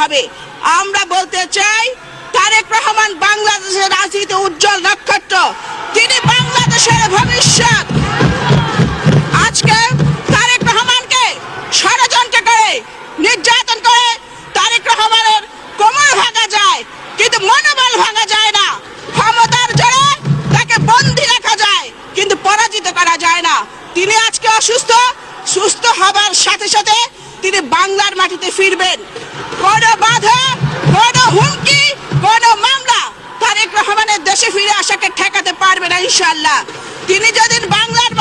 হবে। আমরা বলতে চাই, তারেক রহমান বাংলাদেশের রাজনীতিতে উজ্জ্বল নক্ষত্র, তিনি বাংলাদেশের ভবিষ্যৎ। আজকে তারেক রহমানকে ষড়যন্ত্র করে, নির্যাতন করে তারেক রহমানের কোমর ভাঙা যায়, কিন্তু মনোবল ভাঙা যায় না। ক্ষমতার জোরে তাকে বন্দী রাখা যায়, কিন্তু পরাজিত করা যায় না। তিনি আজকে অসুস্থ, সুস্থ হবার সাথে সাথে তিনি বাংলার মাটিতে ফিরবেন। কোন বাধা, কোন হুমকি, কোন মামলা তারেক রহমানের দেশে ফিরে আসাকে ঠেকাতে পারবে না ইনশাআল্লাহ। তিনি যেদিন বাংলার